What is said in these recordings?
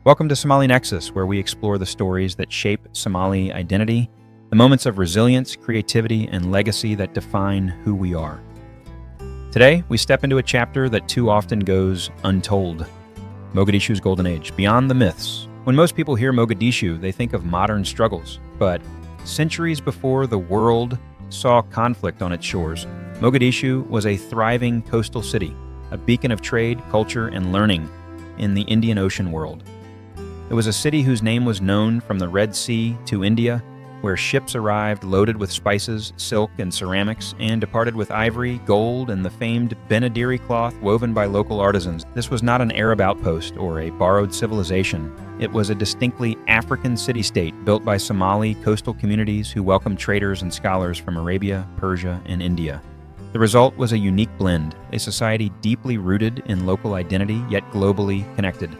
Welcome to Somali Nexus, where we explore the stories that shape Somali identity, the moments of resilience, creativity, and legacy that define who we are. Today, we step into a chapter that too often goes untold. Mogadishu's Golden Age, beyond the myths. When most people hear Mogadishu, they think of modern struggles. But centuries before the world saw conflict on its shores, Mogadishu was a thriving coastal city, a beacon of trade, culture, and learning in the Indian Ocean world. It was a city whose name was known from the Red Sea to India, where ships arrived loaded with spices, silk, and ceramics, and departed with ivory, gold, and the famed Benadiri cloth woven by local artisans. This was not an Arab outpost or a borrowed civilization. It was a distinctly African city-state built by Somali coastal communities who welcomed traders and scholars from Arabia, Persia, and India. The result was a unique blend, a society deeply rooted in local identity, yet globally connected.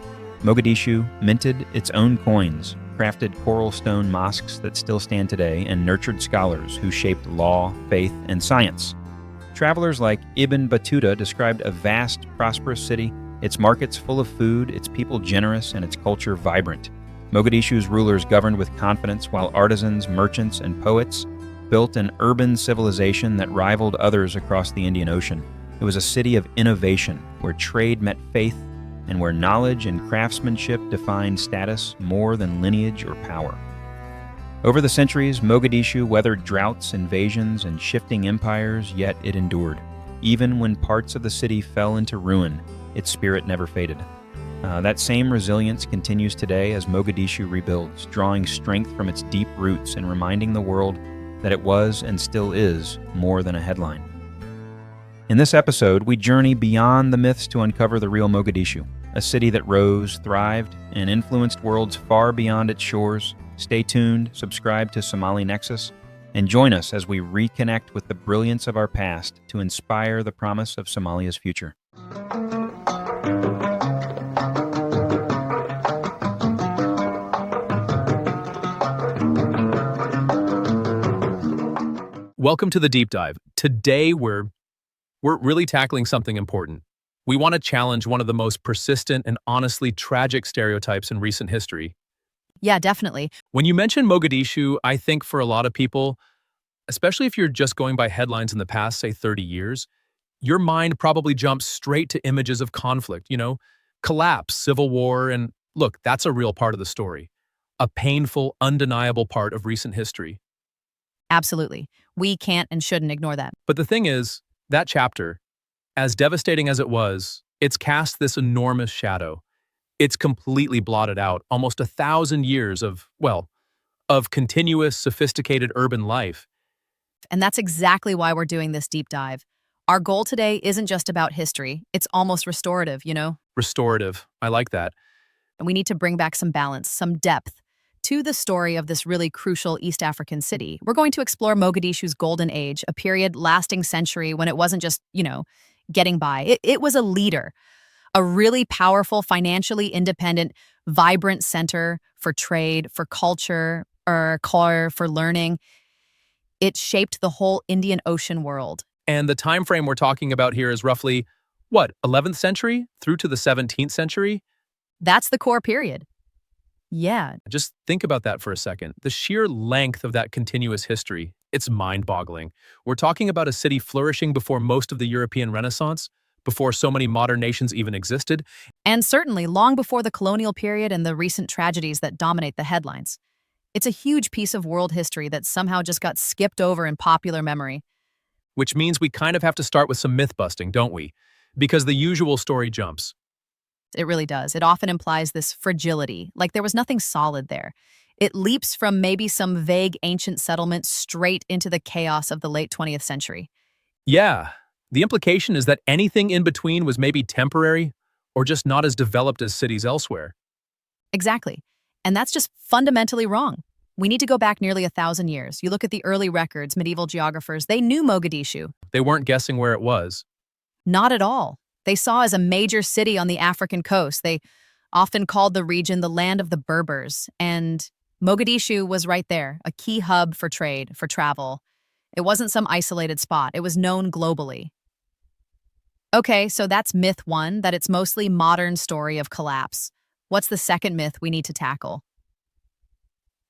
Mogadishu minted its own coins, crafted coral stone mosques that still stand today, and nurtured scholars who shaped law, faith, and science. Travelers like Ibn Battuta described a vast, prosperous city, its markets full of food, its people generous, and its culture vibrant. Mogadishu's rulers governed with confidence, while artisans, merchants, and poets built an urban civilization that rivaled others across the Indian Ocean. It was a city of innovation, where trade met faith, and where knowledge and craftsmanship defined status more than lineage or power. Over the centuries, Mogadishu weathered droughts, invasions, and shifting empires, yet it endured. Even when parts of the city fell into ruin, its spirit never faded. That same resilience continues today as Mogadishu rebuilds, drawing strength from its deep roots and reminding the world that it was and still is more than a headline. In this episode, we journey beyond the myths to uncover the real Mogadishu, a city that rose, thrived, and influenced worlds far beyond its shores. Stay tuned, subscribe to Somali Nexus, and join us as we reconnect with the brilliance of our past to inspire the promise of Somalia's future. Welcome to the deep dive. Today, we're really tackling something important. We want to challenge one of the most persistent and honestly tragic stereotypes in recent history. Yeah, definitely. When you mention Mogadishu, I think for a lot of people, especially if you're just going by headlines in the past, say 30 years, your mind probably jumps straight to images of conflict, collapse, civil war, and look, that's a real part of the story. A painful, undeniable part of recent history. Absolutely. We can't and shouldn't ignore that. But the thing is, that chapter, as devastating as it was, it's cast this enormous shadow. It's completely blotted out almost 1,000 years of continuous, sophisticated urban life. And that's exactly why we're doing this deep dive. Our goal today isn't just about history. It's almost restorative, Restorative. I like that. And we need to bring back some balance, some depth to the story of this really crucial East African city. We're going to explore Mogadishu's Golden Age, a period lasting century when it wasn't just, getting by. It was a leader, a really powerful, financially independent, vibrant center for trade, for culture, for learning. It shaped the whole Indian Ocean world. And the time frame we're talking about here is roughly, 11th century through to the 17th century? That's the core period. Yeah. Just think about that for a second. The sheer length of that continuous history, it's mind-boggling. We're talking about a city flourishing before most of the European Renaissance, before so many modern nations even existed. And certainly long before the colonial period and the recent tragedies that dominate the headlines. It's a huge piece of world history that somehow just got skipped over in popular memory. Which means we kind of have to start with some myth-busting, don't we? Because the usual story jumps. It really does. It often implies this fragility, like there was nothing solid there. It leaps from maybe some vague ancient settlement straight into the chaos of the late 20th century. Yeah, the implication is that anything in between was maybe temporary or just not as developed as cities elsewhere. Exactly. And that's just fundamentally wrong. We need to go back nearly 1,000 years. You look at the early records, medieval geographers, they knew Mogadishu. They weren't guessing where it was. Not at all. They saw as a major city on the African coast. They often called the region the land of the Berbers, and Mogadishu was right there, a key hub for trade, for travel. It wasn't some isolated spot. It was known globally. Okay, so that's myth one, that it's mostly modern story of collapse. What's the second myth we need to tackle?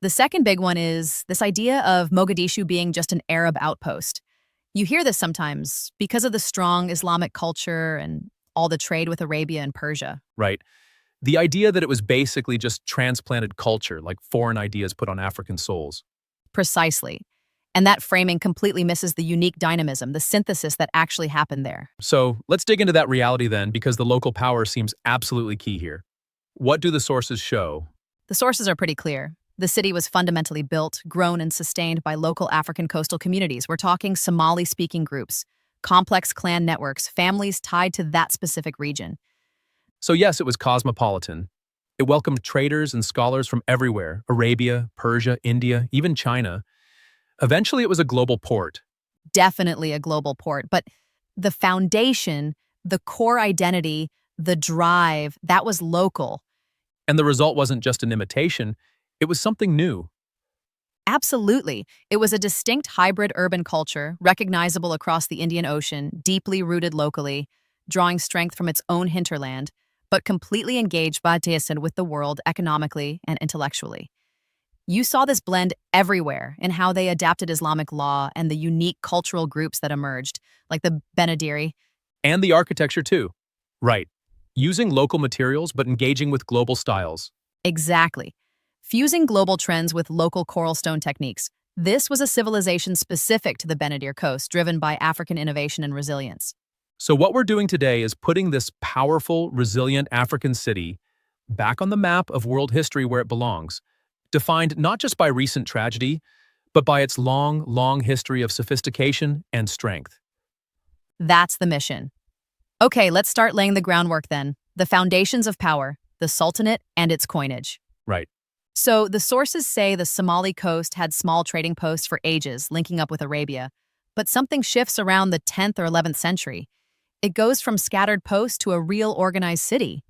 The second big one is this idea of Mogadishu being just an Arab outpost. You hear this sometimes because of the strong Islamic culture and all the trade with Arabia and Persia. Right. The idea that it was basically just transplanted culture, like foreign ideas put on African souls. Precisely. And that framing completely misses the unique dynamism, the synthesis that actually happened there. So let's dig into that reality then, because the local power seems absolutely key here. What do the sources show? The sources are pretty clear. The city was fundamentally built, grown, and sustained by local African coastal communities. We're talking Somali-speaking groups, complex clan networks, families tied to that specific region. So yes, it was cosmopolitan. It welcomed traders and scholars from everywhere, Arabia, Persia, India, even China. Eventually, it was a global port. Definitely a global port, but the foundation, the core identity, the drive, that was local. And the result wasn't just an imitation, it was something new. Absolutely. It was a distinct hybrid urban culture, recognizable across the Indian Ocean, deeply rooted locally, drawing strength from its own hinterland, but completely engaged by Battuta with the world economically and intellectually. You saw this blend everywhere in how they adapted Islamic law and the unique cultural groups that emerged, like the Benadiri. And the architecture too. Right. Using local materials but engaging with global styles. Exactly. Fusing global trends with local coral stone techniques. This was a civilization specific to the Benadir coast, driven by African innovation and resilience. So what we're doing today is putting this powerful, resilient African city back on the map of world history where it belongs, defined not just by recent tragedy, but by its long, long history of sophistication and strength. That's the mission. Okay, let's start laying the groundwork then. The foundations of power, the Sultanate and its coinage. Right. So the sources say the Somali coast had small trading posts for ages, linking up with Arabia, but something shifts around the 10th or 11th century. It goes from scattered posts to a real organized city.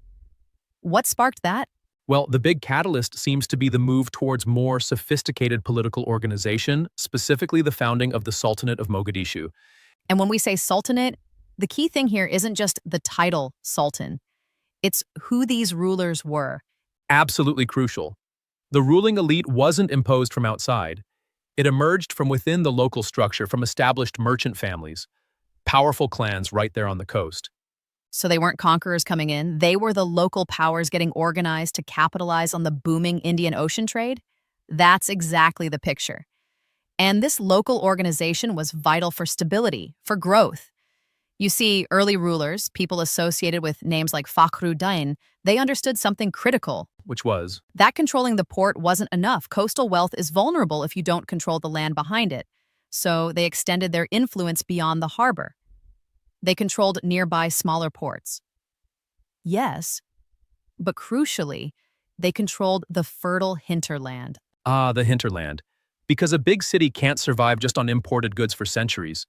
What sparked that? Well, the big catalyst seems to be the move towards more sophisticated political organization, specifically the founding of the Sultanate of Mogadishu. And when we say Sultanate, the key thing here isn't just the title Sultan. It's who these rulers were. Absolutely crucial. The ruling elite wasn't imposed from outside. It emerged from within the local structure, from established merchant families, powerful clans right there on the coast. So they weren't conquerors coming in. They were the local powers getting organized to capitalize on the booming Indian Ocean trade. That's exactly the picture. And this local organization was vital for stability, for growth. You see, early rulers, people associated with names like Fakhruddin, they understood something critical. Which was? That controlling the port wasn't enough. Coastal wealth is vulnerable if you don't control the land behind it. So they extended their influence beyond the harbor. They controlled nearby smaller ports. Yes, but crucially, they controlled the fertile hinterland. Ah, the hinterland. Because a big city can't survive just on imported goods for centuries.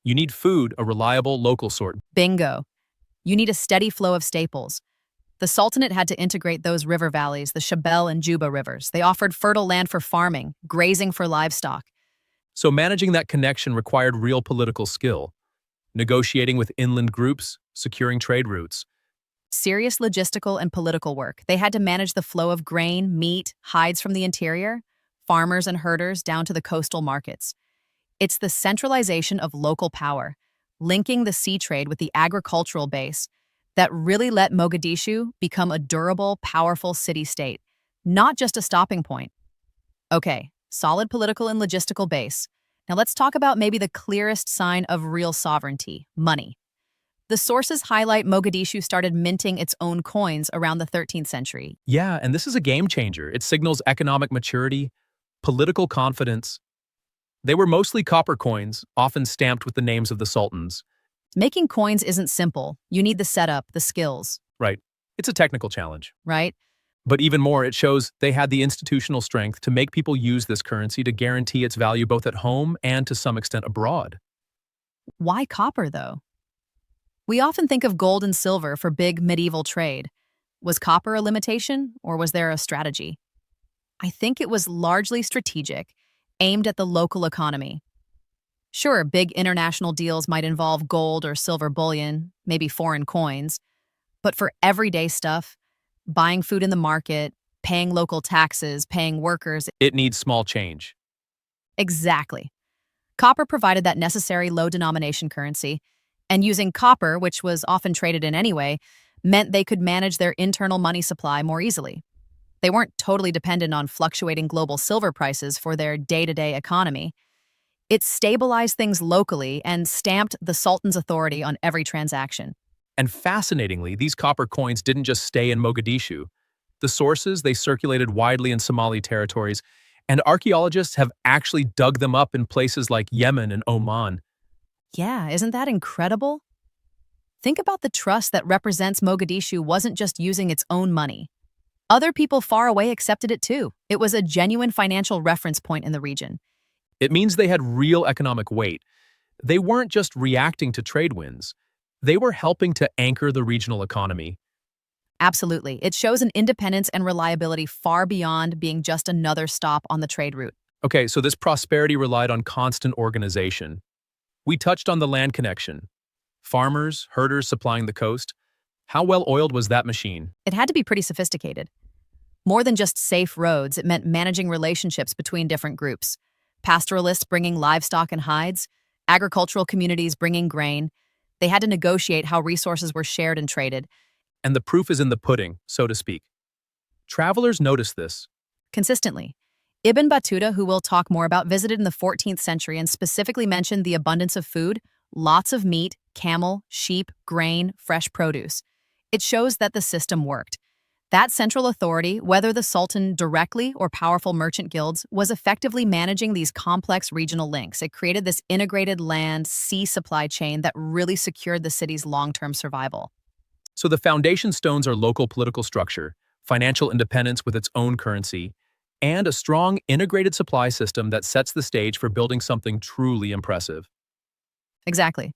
You need food, a reliable local sort. Bingo. You need a steady flow of staples. The Sultanate had to integrate those river valleys, the Shabelle and Juba rivers. They offered fertile land for farming, grazing for livestock. So managing that connection required real political skill. Negotiating with inland groups, securing trade routes. Serious logistical and political work. They had to manage the flow of grain, meat, hides from the interior, farmers and herders down to the coastal markets. It's the centralization of local power, linking the sea trade with the agricultural base, that really let Mogadishu become a durable, powerful city-state, not just a stopping point. Okay, solid political and logistical base. Now let's talk about maybe the clearest sign of real sovereignty, money. The sources highlight Mogadishu started minting its own coins around the 13th century. Yeah, and this is a game changer. It signals economic maturity, political confidence. They were mostly copper coins, often stamped with the names of the sultans. Making coins isn't simple. You need the setup, the skills. Right. It's a technical challenge. Right? But even more, it shows they had the institutional strength to make people use this currency to guarantee its value both at home and to some extent abroad. Why copper, though? We often think of gold and silver for big medieval trade. Was copper a limitation, or was there a strategy? I think it was largely strategic, aimed at the local economy. Sure, big international deals might involve gold or silver bullion, maybe foreign coins, but for everyday stuff, buying food in the market, paying local taxes, paying workers. It needs small change. Exactly. Copper provided that necessary low-denomination currency, and using copper, which was often traded in anyway, meant they could manage their internal money supply more easily. They weren't totally dependent on fluctuating global silver prices for their day-to-day economy. It stabilized things locally and stamped the Sultan's authority on every transaction. And fascinatingly, these copper coins didn't just stay in Mogadishu. The sources, they circulated widely in Somali territories, and archaeologists have actually dug them up in places like Yemen and Oman. Yeah, isn't that incredible? Think about the trust that represents Mogadishu wasn't just using its own money. Other people far away accepted it too. It was a genuine financial reference point in the region. It means they had real economic weight. They weren't just reacting to trade winds. They were helping to anchor the regional economy. Absolutely. It shows an independence and reliability far beyond being just another stop on the trade route. Okay, so this prosperity relied on constant organization. We touched on the land connection. Farmers, herders supplying the coast. How well oiled was that machine? It had to be pretty sophisticated. More than just safe roads, it meant managing relationships between different groups. Pastoralists bringing livestock and hides, agricultural communities bringing grain. They had to negotiate how resources were shared and traded. And the proof is in the pudding, so to speak. Travelers noticed this. Consistently. Ibn Battuta, who we'll talk more about, visited in the 14th century and specifically mentioned the abundance of food, lots of meat, camel, sheep, grain, fresh produce. It shows that the system worked. That central authority, whether the Sultan directly or powerful merchant guilds, was effectively managing these complex regional links. It created this integrated land-sea supply chain that really secured the city's long-term survival. So the foundation stones are local political structure, financial independence with its own currency, and a strong integrated supply system that sets the stage for building something truly impressive. Exactly.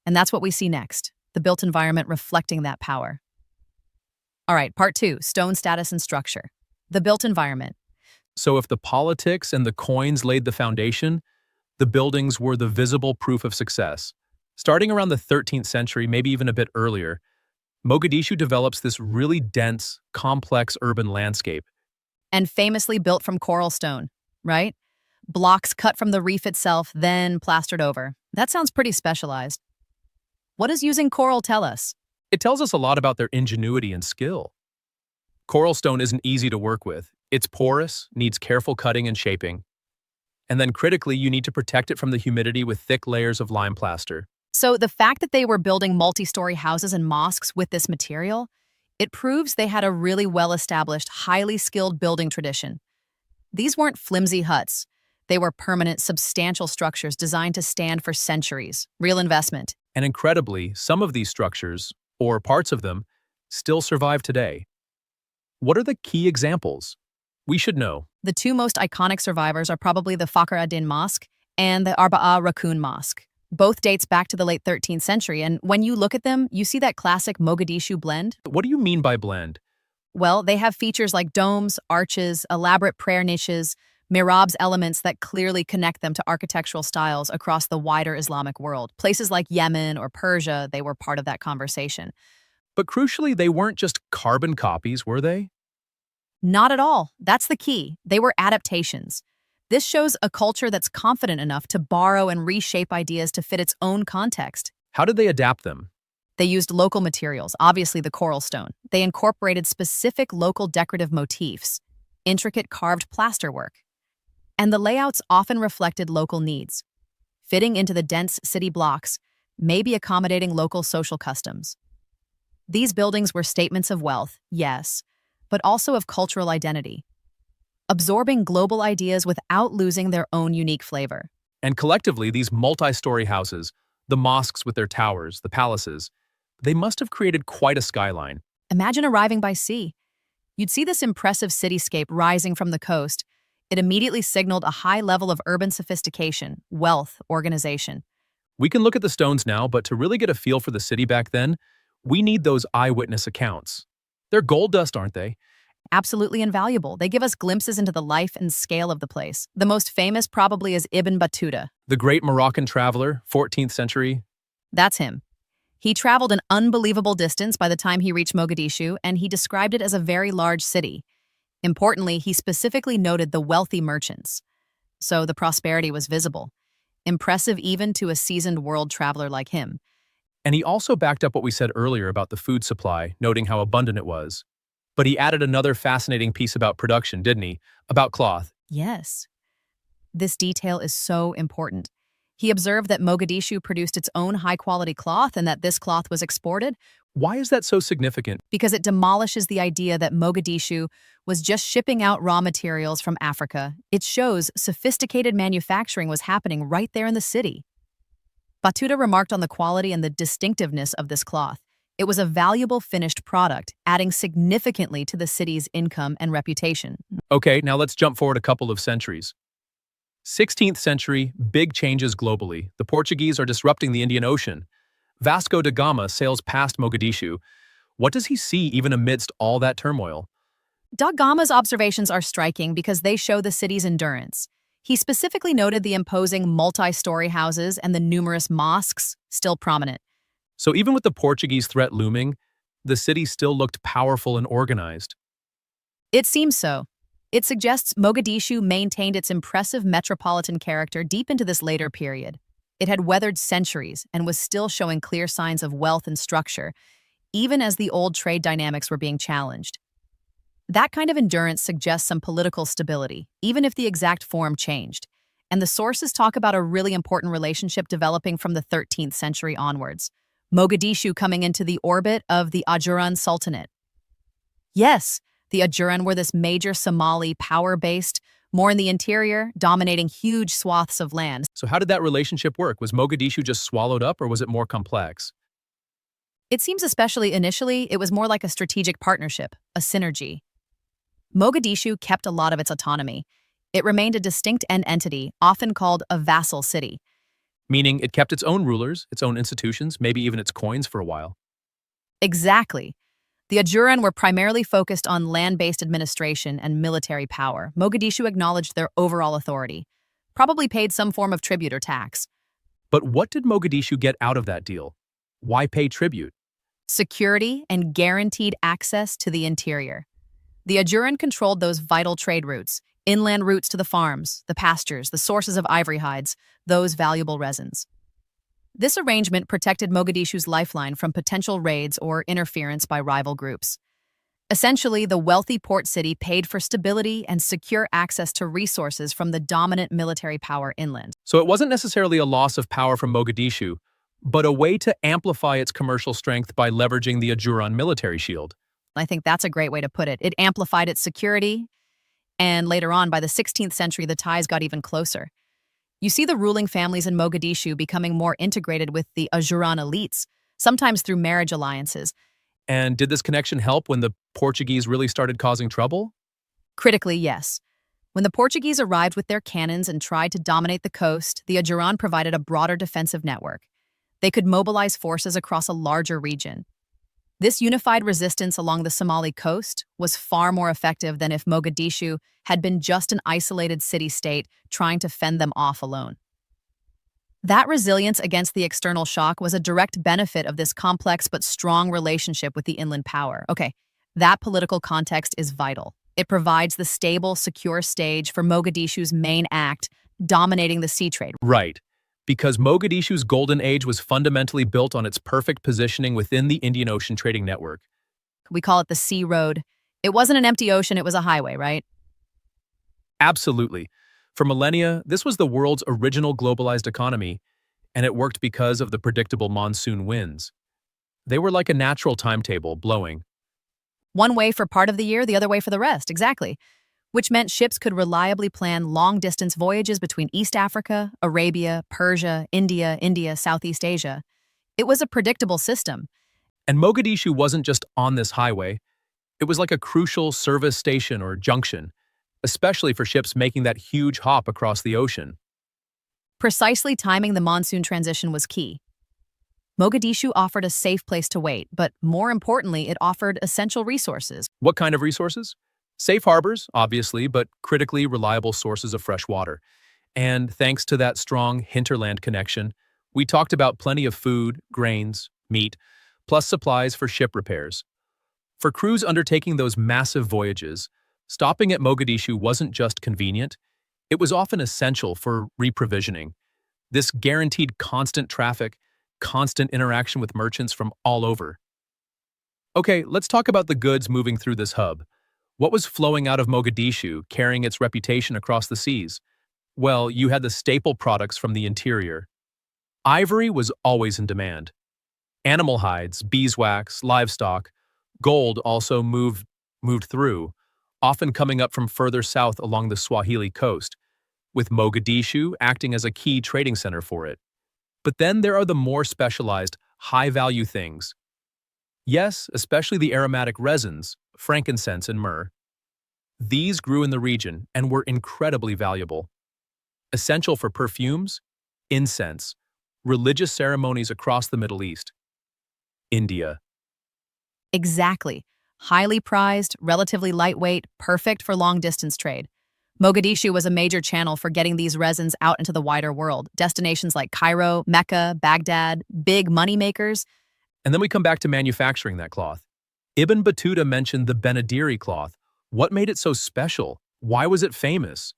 And that's what we see next, the built environment reflecting that power. All right, part 2, stone status and structure. The built environment. So if the politics and the coins laid the foundation, the buildings were the visible proof of success. Starting around the 13th century, maybe even a bit earlier, Mogadishu develops this really dense, complex urban landscape. And famously built from coral stone, right? Blocks cut from the reef itself, then plastered over. That sounds pretty specialized. What does using coral tell us? It tells us a lot about their ingenuity and skill. Coral stone isn't easy to work with. It's porous, needs careful cutting and shaping. And then critically, you need to protect it from the humidity with thick layers of lime plaster. So the fact that they were building multi-story houses and mosques with this material, it proves they had a really well-established, highly skilled building tradition. These weren't flimsy huts. They were permanent, substantial structures designed to stand for centuries. Real investment. And incredibly, some of these structures, or parts of them, still survive today. What are the key examples? We should know. The two most iconic survivors are probably the Fakhr ad-Din Mosque and the Arba'a Rukun Mosque. Both dates back to the late 13th century, and when you look at them, you see that classic Mogadishu blend. What do you mean by blend? Well, they have features like domes, arches, elaborate prayer niches, mihrabs, elements that clearly connect them to architectural styles across the wider Islamic world. Places like Yemen or Persia, they were part of that conversation. But crucially, they weren't just carbon copies, were they? Not at all. That's the key. They were adaptations. This shows a culture that's confident enough to borrow and reshape ideas to fit its own context. How did they adapt them? They used local materials, obviously the coral stone. They incorporated specific local decorative motifs, intricate carved plasterwork. And the layouts often reflected local needs, fitting into the dense city blocks, maybe accommodating local social customs. These buildings were statements of wealth, yes, but also of cultural identity, absorbing global ideas without losing their own unique flavor. And collectively, these multi-story houses, the mosques with their towers, the palaces, they must have created quite a skyline. Imagine arriving by sea. You'd see this impressive cityscape rising from the coast. It immediately signaled a high level of urban sophistication, wealth, organization. We can look at the stones now, but to really get a feel for the city back then, we need those eyewitness accounts. They're gold dust, aren't they? Absolutely invaluable. They give us glimpses into the life and scale of the place. The most famous probably is Ibn Battuta. The great Moroccan traveler, 14th century. That's him. He traveled an unbelievable distance by the time he reached Mogadishu, and he described it as a very large city. Importantly, he specifically noted the wealthy merchants. So the prosperity was visible, impressive even to a seasoned world traveler like him. And he also backed up what we said earlier about the food supply, noting how abundant it was. But he added another fascinating piece about production, didn't he? About cloth. Yes. This detail is so important. He observed that Mogadishu produced its own high-quality cloth and that this cloth was exported Why is that so significant? because it demolishes the idea that Mogadishu was just shipping out raw materials from Africa. It shows sophisticated manufacturing was happening right there in the city. Battuta remarked on the quality and the distinctiveness of this cloth. It was a valuable finished product, adding significantly to the city's income and reputation. Okay, now let's jump forward a couple of centuries. 16th century, big changes globally. The Portuguese are disrupting the Indian Ocean. Vasco da Gama sails past Mogadishu. What does he see even amidst all that turmoil? Da Gama's observations are striking because they show the city's endurance. He specifically noted the imposing multi-story houses and the numerous mosques still prominent. So even with the Portuguese threat looming, the city still looked powerful and organized. It seems so. It suggests Mogadishu maintained its impressive metropolitan character deep into this later period. It had weathered centuries and was still showing clear signs of wealth and structure, even as the old trade dynamics were being challenged. That kind of endurance suggests some political stability, even if the exact form changed. And the sources talk about a really important relationship developing from the 13th century onwards. Mogadishu coming into the orbit of the Ajuran Sultanate. Yes, the Ajuran were this major Somali power-based, more in the interior, dominating huge swaths of land. So how did that relationship work? Was Mogadishu just swallowed up or was it more complex? It seems especially initially, it was more like a strategic partnership, a synergy. Mogadishu kept a lot of its autonomy. It remained a distinct entity, often called a vassal city. Meaning it kept its own rulers, its own institutions, maybe even its coins for a while. Exactly. The Ajuran were primarily focused on land-based administration and military power. Mogadishu acknowledged their overall authority, probably paid some form of tribute or tax. But what did Mogadishu get out of that deal? Why pay tribute? Security and guaranteed access to the interior. The Ajuran controlled those vital trade routes, inland routes to the farms, the pastures, the sources of ivory hides, those valuable resins. This arrangement protected Mogadishu's lifeline from potential raids or interference by rival groups. Essentially, the wealthy port city paid for stability and secure access to resources from the dominant military power inland. So it wasn't necessarily a loss of power from Mogadishu, but a way to amplify its commercial strength by leveraging the Ajuran military shield. I think that's a great way to put it. It amplified its security, and later on, by the 16th century, the ties got even closer. You see the ruling families in Mogadishu becoming more integrated with the Ajuran elites, sometimes through marriage alliances. And did this connection help when the Portuguese really started causing trouble? Critically, yes. When the Portuguese arrived with their cannons and tried to dominate the coast, the Ajuran provided a broader defensive network. They could mobilize forces across a larger region. This unified resistance along the Somali coast was far more effective than if Mogadishu had been just an isolated city-state trying to fend them off alone. That resilience against the external shock was a direct benefit of this complex but strong relationship with the inland power. Okay, that political context is vital. It provides the stable, secure stage for Mogadishu's main act, dominating the sea trade. Right. Because Mogadishu's Golden Age was fundamentally built on its perfect positioning within the Indian Ocean trading network. We call it the Sea Road. It wasn't an empty ocean, it was a highway, right? Absolutely. For millennia, this was the world's original globalized economy, and it worked because of the predictable monsoon winds. They were like a natural timetable blowing. One way for part of the year, the other way for the rest, exactly. Which meant ships could reliably plan long-distance voyages between East Africa, Arabia, Persia, India, Southeast Asia. It was a predictable system. And Mogadishu wasn't just on this highway. It was like a crucial service station or junction, especially for ships making that huge hop across the ocean. Precisely timing the monsoon transition was key. Mogadishu offered a safe place to wait, but more importantly, it offered essential resources. What kind of resources? Safe harbors, obviously, but critically reliable sources of fresh water. And thanks to that strong hinterland connection, we talked about plenty of food, grains, meat, plus supplies for ship repairs. For crews undertaking those massive voyages, stopping at Mogadishu wasn't just convenient, it was often essential for reprovisioning. This guaranteed constant traffic, constant interaction with merchants from all over. Okay, let's talk about the goods moving through this hub. What was flowing out of Mogadishu, carrying its reputation across the seas? Well, you had the staple products from the interior. Ivory was always in demand. Animal hides, beeswax, livestock, gold also moved through, often coming up from further south along the Swahili coast, with Mogadishu acting as a key trading center for it. But then there are the more specialized, high-value things. Yes, especially the aromatic resins, frankincense and myrrh. These grew in the region and were incredibly valuable. Essential for perfumes, incense, religious ceremonies across the Middle East. India. Exactly. Highly prized, relatively lightweight, perfect for long-distance trade. Mogadishu was a major channel for getting these resins out into the wider world. Destinations like Cairo, Mecca, Baghdad, big moneymakers. And then we come back to manufacturing that cloth. Ibn Battuta mentioned the Benadiri cloth. What made it so special? Why was it famous?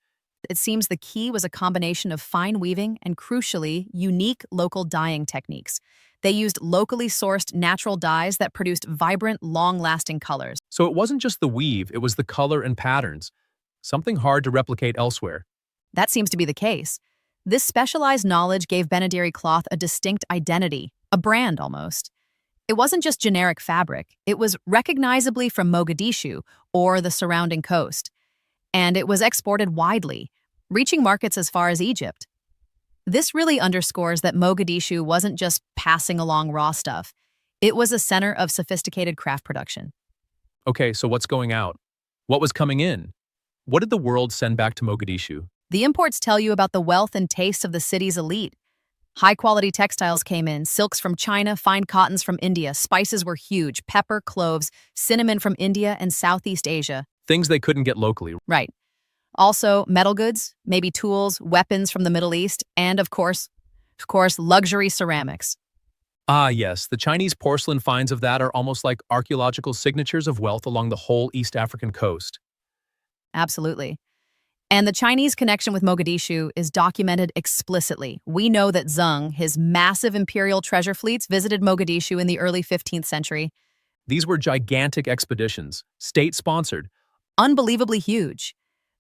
It seems the key was a combination of fine weaving and, crucially, unique local dyeing techniques. They used locally sourced natural dyes that produced vibrant, long-lasting colors. So it wasn't just the weave, it was the color and patterns. Something hard to replicate elsewhere. That seems to be the case. This specialized knowledge gave Benadiri cloth a distinct identity, a brand almost. It wasn't just generic fabric, it was recognizably from Mogadishu or the surrounding coast. And it was exported widely, reaching markets as far as Egypt. This really underscores that Mogadishu wasn't just passing along raw stuff. It was a center of sophisticated craft production. Okay, so what's going out? What was coming in? What did the world send back to Mogadishu? The imports tell you about the wealth and tastes of the city's elite. High-quality textiles came in, silks from China, fine cottons from India, spices were huge, pepper, cloves, cinnamon from India and Southeast Asia. Things they couldn't get locally. Right. Also, metal goods, maybe tools, weapons from the Middle East, and of course, luxury ceramics. Ah, yes, the Chinese porcelain finds of that are almost like archaeological signatures of wealth along the whole East African coast. Absolutely. And the Chinese connection with Mogadishu is documented explicitly. We know that Zheng, his massive imperial treasure fleets, visited Mogadishu in the early 15th century. These were gigantic expeditions, state-sponsored. Unbelievably huge.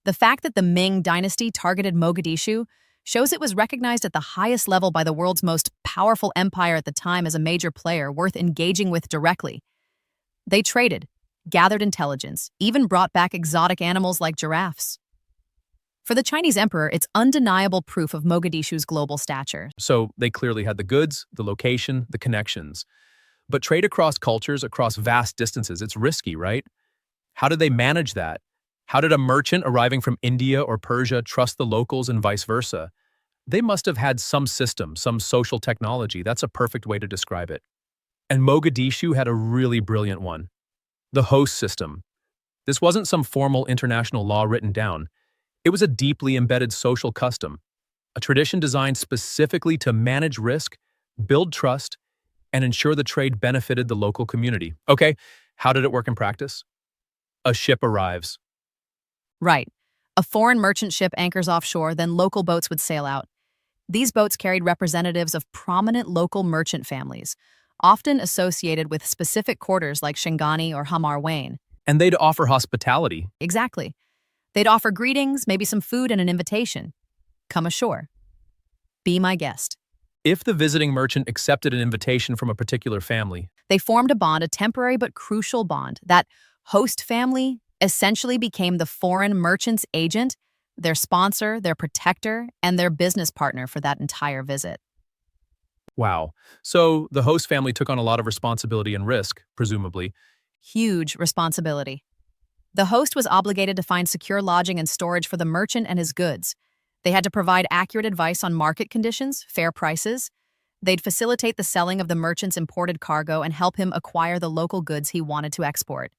The fact that the Ming dynasty targeted Mogadishu shows it was recognized at the highest level by the world's most powerful empire at the time as a major player worth engaging with directly. They traded, gathered intelligence, even brought back exotic animals like giraffes. For the Chinese emperor, it's undeniable proof of Mogadishu's global stature. So they clearly had the goods, the location, the connections. But trade across cultures, across vast distances, it's risky, right? How did they manage that? How did a merchant arriving from India or Persia trust the locals and vice versa? They must have had some system, some social technology. That's a perfect way to describe it. And Mogadishu had a really brilliant one. The host system. This wasn't some formal international law written down. It was a deeply embedded social custom, a tradition designed specifically to manage risk, build trust, and ensure the trade benefited the local community. Okay, how did it work in practice? A ship arrives. Right. A foreign merchant ship anchors offshore, then local boats would sail out. These boats carried representatives of prominent local merchant families, often associated with specific quarters like Shingani or Hamar Wain. And they'd offer hospitality. Exactly. They'd offer greetings, maybe some food and an invitation. Come ashore. Be my guest. If the visiting merchant accepted an invitation from a particular family, They formed a bond, a temporary but crucial bond. That host family essentially became the foreign merchant's agent, their sponsor, their protector, and their business partner for that entire visit. wow. So the host family took on a lot of responsibility and risk, presumably. Huge responsibility. The host was obligated to find secure lodging and storage for the merchant and his goods. They had to provide accurate advice on market conditions, fair prices. They'd facilitate the selling of the merchant's imported cargo and help him acquire the local goods he wanted to export.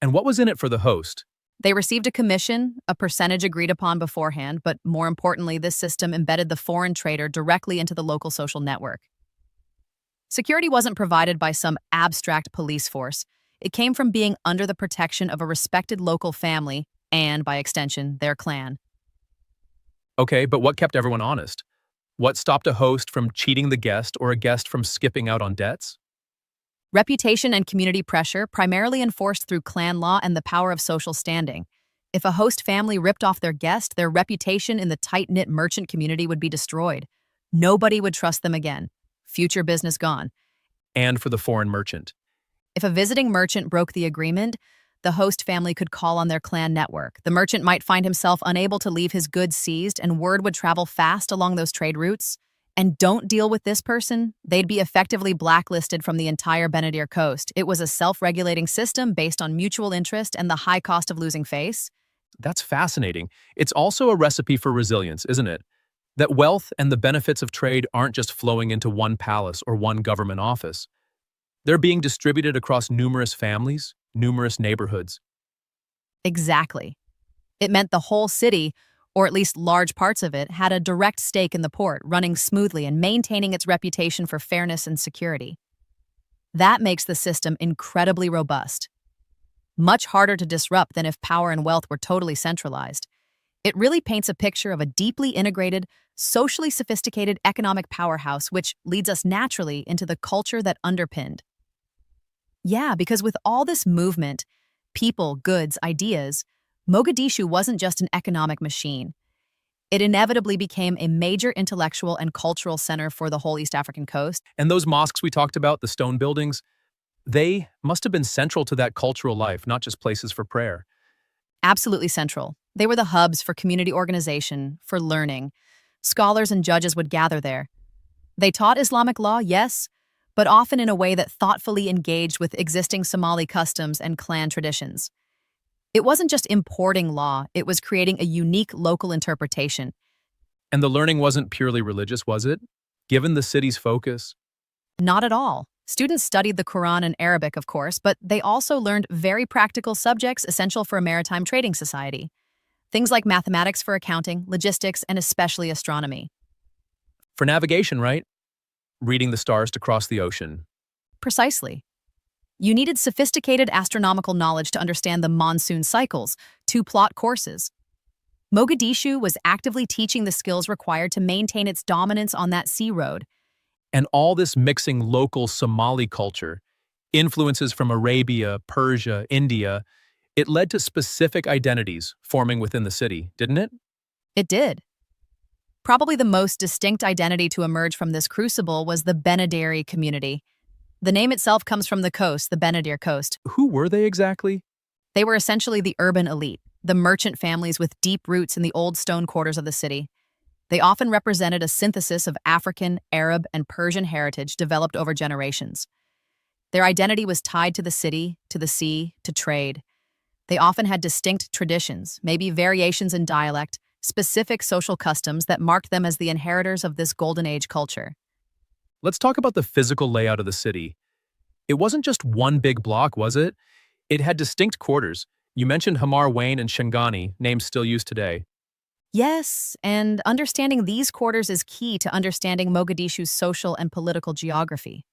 And what was in it for the host? They received a commission, a percentage agreed upon beforehand, but more importantly, this system embedded the foreign trader directly into the local social network. Security wasn't provided by some abstract police force. It came from being under the protection of a respected local family and, by extension, their clan. Okay, but what kept everyone honest? What stopped a host from cheating the guest or a guest from skipping out on debts? Reputation and community pressure, primarily enforced through clan law and the power of social standing. If a host family ripped off their guest, their reputation in the tight-knit merchant community would be destroyed. Nobody would trust them again. Future business gone. And for the foreign merchant. If a visiting merchant broke the agreement, the host family could call on their clan network. The merchant might find himself unable to leave his goods seized, and word would travel fast along those trade routes. And don't deal with this person, they'd be effectively blacklisted from the entire Benadir coast. It was a self-regulating system based on mutual interest and the high cost of losing face. That's fascinating. It's also a recipe for resilience, isn't it? That wealth and the benefits of trade aren't just flowing into one palace or one government office. They're being distributed across numerous families, numerous neighborhoods. Exactly. It meant the whole city, or at least large parts of it, had a direct stake in the port, running smoothly and maintaining its reputation for fairness and security. That makes the system incredibly robust. Much harder to disrupt than if power and wealth were totally centralized. It really paints a picture of a deeply integrated, socially sophisticated economic powerhouse, which leads us naturally into the culture that underpinned. Yeah, because with all this movement, people, goods, ideas, Mogadishu wasn't just an economic machine. It inevitably became a major intellectual and cultural center for the whole East African coast. And those mosques we talked about, the stone buildings, they must have been central to that cultural life, not just places for prayer. Absolutely central. They were the hubs for community organization, for learning. Scholars and judges would gather there. They taught Islamic law, yes, but often in a way that thoughtfully engaged with existing Somali customs and clan traditions. It wasn't just importing law, it was creating a unique local interpretation. And the learning wasn't purely religious, was it? Given the city's focus? Not at all. Students studied the Quran and Arabic, of course, but they also learned very practical subjects essential for a maritime trading society. Things like mathematics for accounting, logistics, and especially astronomy. For navigation, right? Reading the stars to cross the ocean. Precisely. You needed sophisticated astronomical knowledge to understand the monsoon cycles, to plot courses. Mogadishu was actively teaching the skills required to maintain its dominance on that sea road. And all this mixing local Somali culture, influences from Arabia, Persia, India, it led to specific identities forming within the city, didn't it? It did. Probably the most distinct identity to emerge from this crucible was the Benadiri community. The name itself comes from the coast, the Benadir coast. Who were they exactly? They were essentially the urban elite, the merchant families with deep roots in the old stone quarters of the city. They often represented a synthesis of African, Arab, and Persian heritage developed over generations. Their identity was tied to the city, to the sea, to trade. They often had distinct traditions, maybe variations in dialect, specific social customs that marked them as the inheritors of this Golden Age culture. Let's talk about the physical layout of the city. It wasn't just one big block, was it? It had distinct quarters. You mentioned Hamar Wain and Shangani, names still used today. Yes, and understanding these quarters is key to understanding Mogadishu's social and political geography.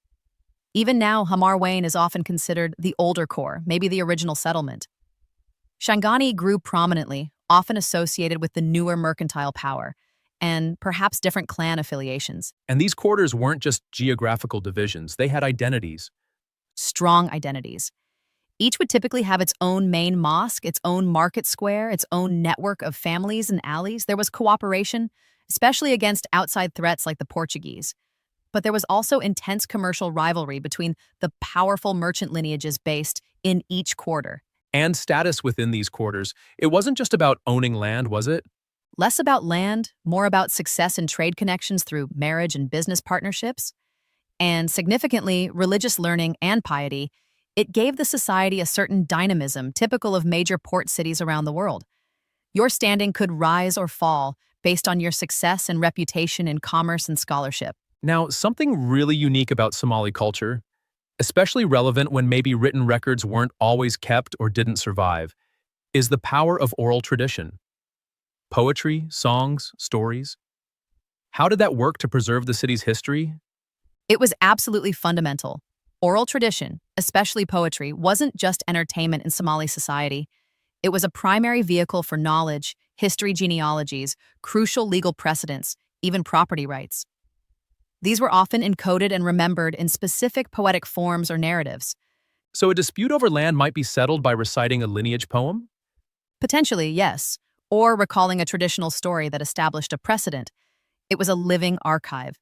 Even now, Hamar Wain is often considered the older core, maybe the original settlement. Shangani grew prominently, often associated with the newer mercantile power, and perhaps different clan affiliations. And these quarters weren't just geographical divisions, they had identities. Strong identities. Each would typically have its own main mosque, its own market square, its own network of families and alleys. There was cooperation, especially against outside threats like the Portuguese. But there was also intense commercial rivalry between the powerful merchant lineages based in each quarter. And status within these quarters. It wasn't just about owning land, was it? Less about land, more about success in trade connections through marriage and business partnerships. And significantly, religious learning and piety. It gave the society a certain dynamism typical of major port cities around the world. Your standing could rise or fall based on your success and reputation in commerce and scholarship. Now, something really unique about Somali culture, especially relevant when maybe written records weren't always kept or didn't survive, is the power of oral tradition. Poetry, songs, stories. How did that work to preserve the city's history? It was absolutely fundamental. Oral tradition, especially poetry, wasn't just entertainment in Somali society. It was a primary vehicle for knowledge, history genealogies, crucial legal precedents, even property rights. These were often encoded and remembered in specific poetic forms or narratives. So a dispute over land might be settled by reciting a lineage poem? Potentially, yes, or recalling a traditional story that established a precedent. It was a living archive.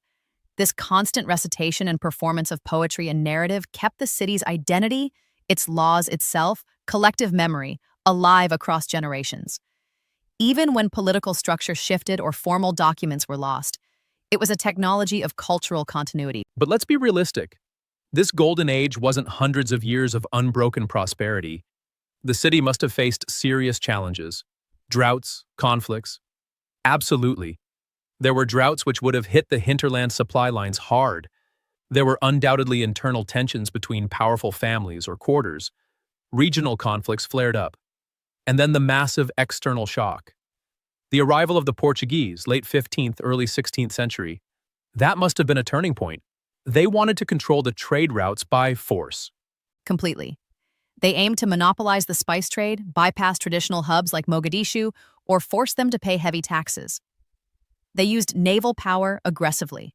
This constant recitation and performance of poetry and narrative kept the city's identity, its laws itself, collective memory, alive across generations. Even when political structure shifted or formal documents were lost, it was a technology of cultural continuity. But let's be realistic. This golden age wasn't hundreds of years of unbroken prosperity. The city must have faced serious challenges. Droughts, conflicts. Absolutely. There were droughts which would have hit the hinterland supply lines hard. There were undoubtedly internal tensions between powerful families or quarters. Regional conflicts flared up. And then the massive external shock. The arrival of the Portuguese, late 15th, early 16th century. That must have been a turning point. They wanted to control the trade routes by force. Completely. They aimed to monopolize the spice trade, bypass traditional hubs like Mogadishu, or force them to pay heavy taxes. They used naval power aggressively.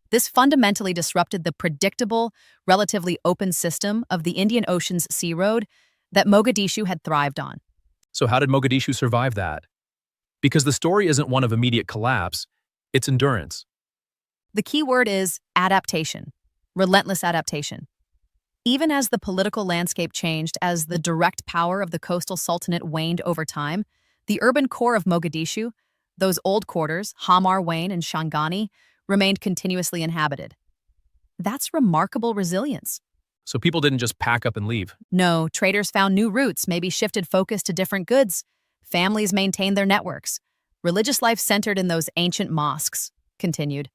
This fundamentally disrupted the predictable, relatively open system of the Indian Ocean's sea road that Mogadishu had thrived on. So how did Mogadishu survive that? Because the story isn't one of immediate collapse, it's endurance. The key word is adaptation, relentless adaptation. Even as the political landscape changed, as the direct power of the coastal sultanate waned over time, the urban core of Mogadishu, those old quarters, Hamar Wain and Shangani, remained continuously inhabited. That's remarkable resilience. So people didn't just pack up and leave. No, traders found new routes, maybe shifted focus to different goods. Families maintained their networks. Religious life centered in those ancient mosques continued.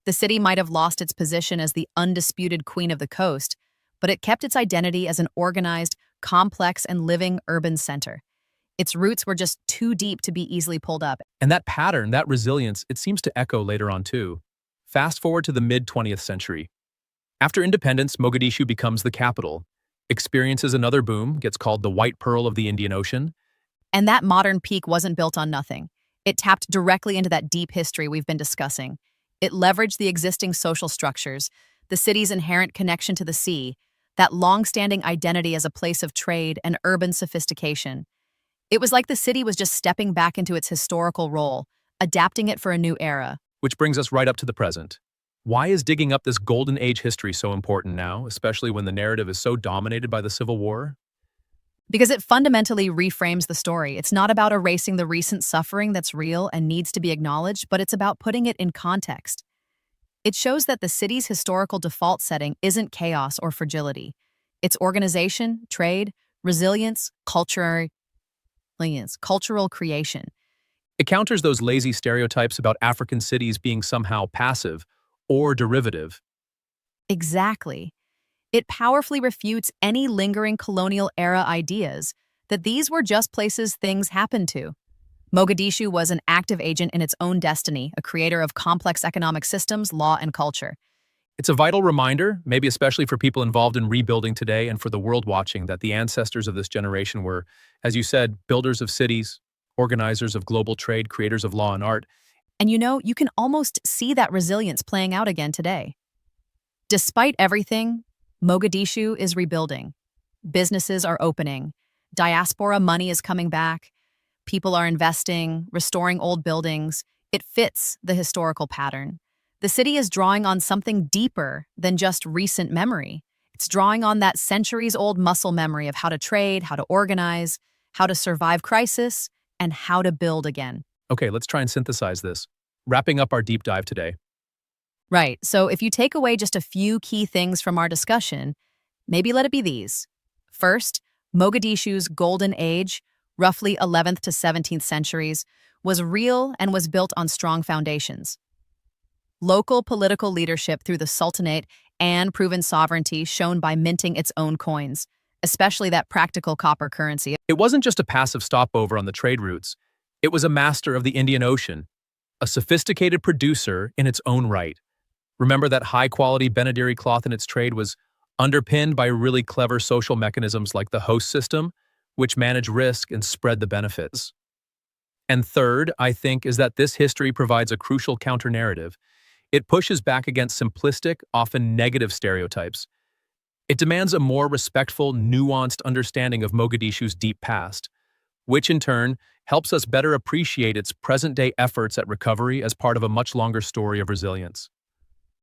The city might have lost its position as the undisputed queen of the coast, but it kept its identity as an organized, complex, and living urban center. Its roots were just too deep to be easily pulled up. And that pattern, that resilience, it seems to echo later on too. Fast forward to the mid-20th century. After independence, Mogadishu becomes the capital, experiences another boom, gets called the White Pearl of the Indian Ocean. And that modern peak wasn't built on nothing. It tapped directly into that deep history we've been discussing. It leveraged the existing social structures, the city's inherent connection to the sea, that long-standing identity as a place of trade and urban sophistication. It was like the city was just stepping back into its historical role, adapting it for a new era. Which brings us right up to the present. Why is digging up this golden age history so important now, especially when the narrative is so dominated by the Civil War? Because it fundamentally reframes the story. It's not about erasing the recent suffering that's real and needs to be acknowledged, but it's about putting it in context. It shows that the city's historical default setting isn't chaos or fragility. It's organization, trade, resilience, cultural creation. It counters those lazy stereotypes about African cities being somehow passive or derivative. Exactly. It powerfully refutes any lingering colonial era ideas that these were just places things happened to. Mogadishu was an active agent in its own destiny, a creator of complex economic systems, law, and culture. It's a vital reminder, maybe especially for people involved in rebuilding today and for the world watching, that the ancestors of this generation were, as you said, builders of cities, organizers of global trade, creators of law and art. And you can almost see that resilience playing out again today. Despite everything, Mogadishu is rebuilding. Businesses are opening. Diaspora money is coming back. People are investing, restoring old buildings. It fits the historical pattern. The city is drawing on something deeper than just recent memory. It's drawing on that centuries-old muscle memory of how to trade, how to organize, how to survive crisis, and how to build again. Okay, let's try and synthesize this. Wrapping up our deep dive today. Right, so if you take away just a few key things from our discussion, maybe let it be these. First, Mogadishu's Golden Age, roughly 11th to 17th centuries, was real and was built on strong foundations. Local political leadership through the Sultanate and proven sovereignty shown by minting its own coins, especially that practical copper currency. It wasn't just a passive stopover on the trade routes. It was a master of the Indian Ocean, a sophisticated producer in its own right. Remember that high-quality Benadiri cloth in its trade was underpinned by really clever social mechanisms like the host system, which manage risk and spread the benefits. And third, I think, is that this history provides a crucial counter-narrative. It pushes back against simplistic, often negative stereotypes. It demands a more respectful, nuanced understanding of Mogadishu's deep past, which in turn helps us better appreciate its present-day efforts at recovery as part of a much longer story of resilience.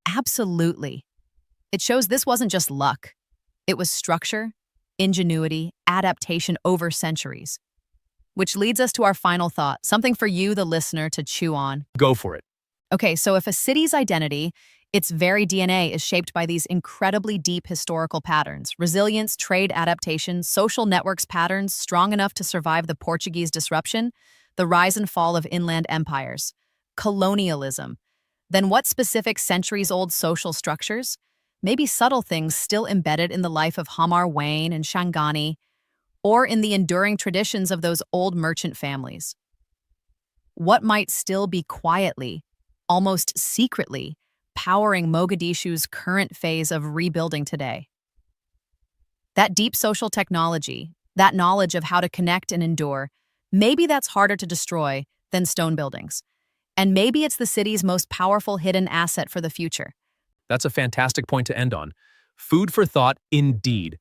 Absolutely. It shows this wasn't just luck. It was structure, ingenuity, adaptation over centuries. Which leads us to our final thought, something for you, the listener, to chew on. Go for it. Okay, so if a city's identity, its very DNA is shaped by these incredibly deep historical patterns, resilience, trade adaptation, social networks patterns strong enough to survive the Portuguese disruption, the rise and fall of inland empires, colonialism, then what specific centuries-old social structures? Maybe subtle things still embedded in the life of Hamar Wayne and Shangani, or in the enduring traditions of those old merchant families. What might still be quietly, almost secretly, powering Mogadishu's current phase of rebuilding today? That deep social technology, that knowledge of how to connect and endure, maybe that's harder to destroy than stone buildings. And maybe it's the city's most powerful hidden asset for the future. That's a fantastic point to end on. Food for thought, indeed.